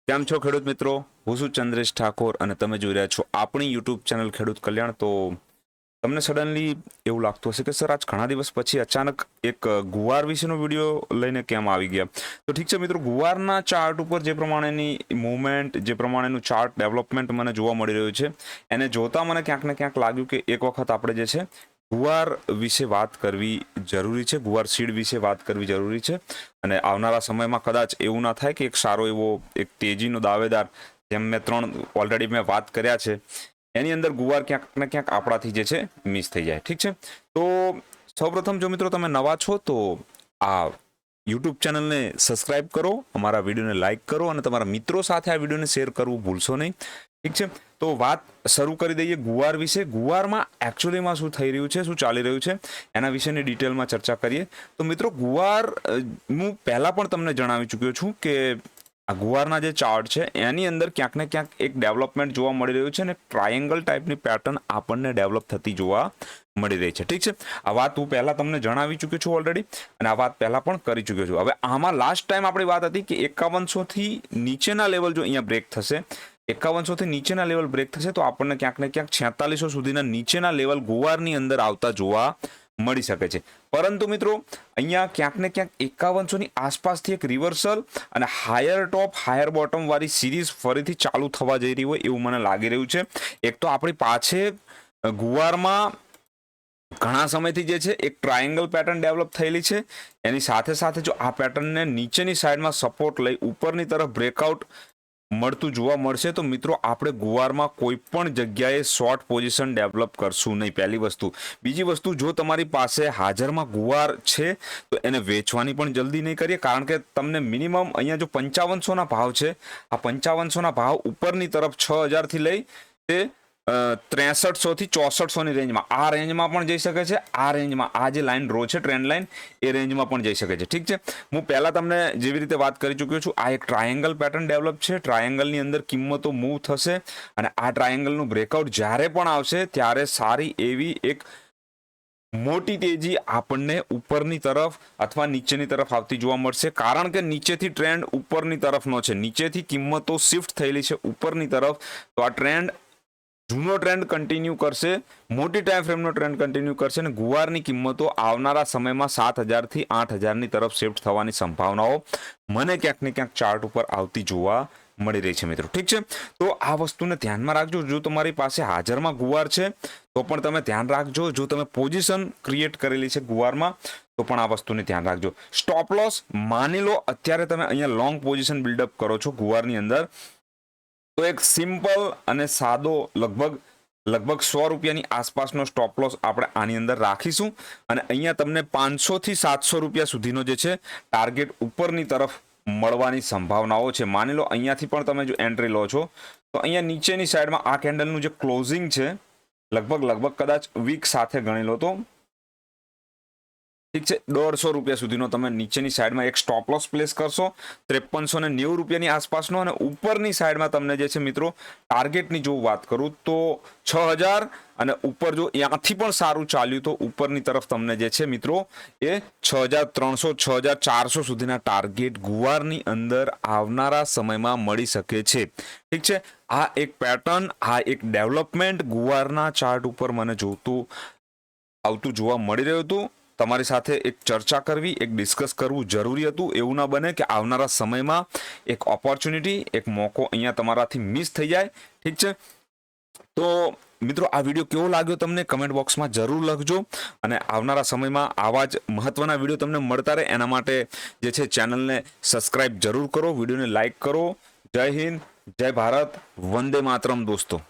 કેમ છો ખેડૂત મિત્રો? હું છું ચંદ્રેશ ઠાકોર અને તમે જોઈ રહ્યા છો આપણી યુટ્યુબ ચેનલ ખેડૂત કલ્યાણ. તો તમને સડનલી એવું લાગતું હશે કે સર આજ ઘણા દિવસ પછી અચાનક એક ગુવાર વિશેનો વિડીયો લઈને કેમ આવી ગયા? તો ઠીક છે મિત્રો, ગુવારના ચાર્ટ ઉપર જે પ્રમાણેની મૂવમેન્ટ, જે પ્રમાણેનું ચાર્ટ ડેવલપમેન્ટ મને જોવા મળી રહ્યું છે, એને જોતા મને ક્યાંક ને ક્યાંક લાગ્યું કે એક વખત આપણે જે છે ગુવાર વિશે વાત કરવી જરૂરી છે, ગુવાર સીડ વિશે વાત કરવી જરૂરી છે. અને આવનારા સમયમાં કદાચ એવું ના થાય કે એક સારો એવો એક તેજીનો દાવેદાર, જેમ મેં 3 ઓલરેડી મેં વાત કર્યા છે, એની અંદર ગુવાર ક્યાંક ને ક્યાંક આપણાથી જે છે મિસ થઈ જાય. ઠીક છે, તો સૌપ્રથમ જો મિત્રો તમે નવા છો તો આ યુટ્યુબ ચેનલને સબસ્ક્રાઇબ કરો, અમારા વિડીયોને લાઇક કરો અને તમારા મિત્રો સાથે આ વિડીયોને શેર કરવું ભૂલશો નહીં. ઠીક છે, તો વાત શરૂ કરી દઈએ ગુવાર વિશે. ગુવારમાં એકચ્યુઅલીમાં શું થઈ રહ્યું છે, શું ચાલી રહ્યું છે, એના વિશેની ડિટેલમાં ચર્ચા કરીએ. તો મિત્રો, ગુવાર હું પહેલાં પણ તમને જણાવી ચૂક્યો છું કે આ ગુવારના જે ચાર્ટ છે એની અંદર ક્યાંક ને ક્યાંક એક ડેવલપમેન્ટ જોવા મળી રહ્યું છે અને ટ્રાયેંગલ ટાઈપની પેટર્ન આપણને ડેવલપ થતી જોવા મળી રહી છે. ઠીક છે, આ વાત હું પહેલાં તમને જણાવી ચૂક્યો છું ઓલરેડી, અને આ વાત પહેલાં પણ કરી ચૂક્યો છું. હવે આમાં લાસ્ટ ટાઈમ આપણી વાત હતી કે 5100થી નીચેના લેવલ જો અહીંયા બ્રેક થશે, 5100થી નીચેના લેવલ બ્રેક થશે તો આપણને ક્યાંક ને ક્યાંક 4600 સુધીના નીચેના લેવલ ગુવારની અંદર આવતા જોવા મળી શકે છે. પરંતુ મિત્રો, અહીંયા ક્યાંક ને ક્યાંક 5100ની આસપાસથી એક રિવર્સલ અને હાયર ટોપ હાયર બોટમ વાળી સિરીઝ ફરીથી ચાલુ થવા જઈ રહી હોય એવું મને લાગી રહ્યું છે. એક તો આપણી પાછે ગુવારમાં ઘણા સમયથી જે છે એક ટ્રાયેંગલ પેટર્ન ડેવલપ થયેલી છે, એની સાથે સાથે જો આ પેટર્નને નીચેની સાઈડમાં સપોર્ટ લઈ ઉપરની તરફ બ્રેકઆઉટ મળતું જોવા મળશે તો મિત્રો આપણે ગુવારમાં કોઈ પણ જગ્યાએ શોર્ટ પોઝિશન ડેવલપ કરશું નહીં, પહેલી વસ્તુ. બીજી વસ્તુ, જો તમારી પાસે હાજરમાં ગુવાર છે તો એને વેચવાની પણ જલ્દી નહીં કરીએ, કારણ કે તમને મિનિમમ અહીંયા જો 5500ના ભાવ છે, આ 5500ના ભાવ ઉપરની તરફ 6000થી લઈ તે 6300થી 6400ની રેન્જમાં, આ રેન્જમાં પણ જઈ શકે છે. આ રેન્જમાં આ જે લાઇન રો છે, ટ્રેન્ડ લાઇન, એ રેન્જમાં પણ જઈ શકે છે. ઠીક છે, હું પહેલાં તમને જેવી રીતે વાત કરી ચૂક્યો છું, આ એક ટ્રાયેંગલ પેટર્ન ડેવલપ છે. ટ્રાયેંગલની અંદર કિંમતો મૂવ થશે અને આ ટ્રાયેંગલનું બ્રેકઆઉટ જ્યારે પણ આવશે ત્યારે સારી એવી એક મોટી તેજી આપણને ઉપરની તરફ અથવા નીચેની તરફ આવતી જોવા મળશે, કારણ કે નીચેથી ટ્રેન્ડ ઉપરની તરફનો છે, નીચેથી કિંમતો શિફ્ટ થયેલી છે ઉપરની તરફ. તો આ ટ્રેન્ડ જૂનો ટ્રેન્ડ કન્ટિન્યુ કરશે, મોટી ટાઈમ ફ્રેમનો ટ્રેન્ડ કન્ટિન્યુ કરશે અને ગુવારની કિંમતો આવનારા સમયમાં 7000થી 8000ની તરફ શિફ્ટ થવાની સંભાવનાઓ મને ક્યાંક ને ક્યાંક ચાર્ટ ઉપર આવતી જોવા મળી રહી છે મિત્રો. ઠીક છે, તો આ વસ્તુને ધ્યાનમાં રાખજો. જો તમારી પાસે હાજરમાં ગુવાર છે તો પણ તમે ધ્યાન રાખજો. જો તમે પોઝિશન ક્રિએટ કરેલી છે ગુવારમાં તો પણ આ વસ્તુને ધ્યાન રાખજો. સ્ટોપ લોસ માની લો અત્યારે તમે અહીંયા લોંગ પોઝિશન બિલ્ડઅપ કરો છો ગુવારની અંદર, તો એક સિમ્પલ અને સાદો લગભગ 100 રૂપિયાની આસપાસનો સ્ટોપ લોસ આપણે આની અંદર રાખીશું અને અહીંયા તમને 500થી 700 રૂપિયા સુધીનો જે છે ટાર્ગેટ ઉપરની તરફ મળવાની સંભાવનાઓ છે. માની લો અહીંયાથી પણ તમે જો એન્ટ્રી લો છો તો અહીંયા નીચેની સાઈડમાં આ કેન્ડલનું જે ક્લોઝિંગ છે લગભગ કદાચ વીક સાથે ગણી લો તો ઠીક છે, 150 રૂપિયા સુધીનો તમે નીચેની સાઈડમાં એક સ્ટોપ લોસ પ્લેસ કરશો, 5390 રૂપિયાની આસપાસનો. અને ઉપરની સાઈડમાં તમને જે છે મિત્રો ટાર્ગેટની જો વાત કરું તો 6000 અને ઉપર જો ત્યાંથી પણ સારું ચાલ્યું તો ઉપરની તરફ તમને જે છે મિત્રો એ 6300 6400 સુધીના ટાર્ગેટ ગુવારની અંદર આવનારા સમયમાં મળી શકે છે. ઠીક છે, આ એક પેટર્ન, આ એક ડેવલપમેન્ટ ગુવારના ચાર્ટ ઉપર મને જોતું આવતું જોવા મળી રહ્યું હતું. તમારી સાથે એક ચર્ચા કરવી, એક ડિસ્કસ કરવું જરૂરી હતું. એવું ના બને કે આવનારા સમયમાં એક ઓપોર્ચ્યુનિટી, એક મોકો અહીંયા તમારાથી મિસ થઈ જાય. ઠીક છે, તો મિત્રો આ વિડીયો કેવો લાગ્યો તમને કમેન્ટ બોક્સમાં જરૂર લખજો અને આવનારા સમયમાં આવા જ મહત્વના વિડીયો તમને મળતા રહે એના માટે જે છે ચેનલને સબસ્ક્રાઇબ જરૂર કરો, વિડીયોને લાઇક કરો. જય હિન્દ, જય ભારત, વંદે માતરમ દોસ્તો.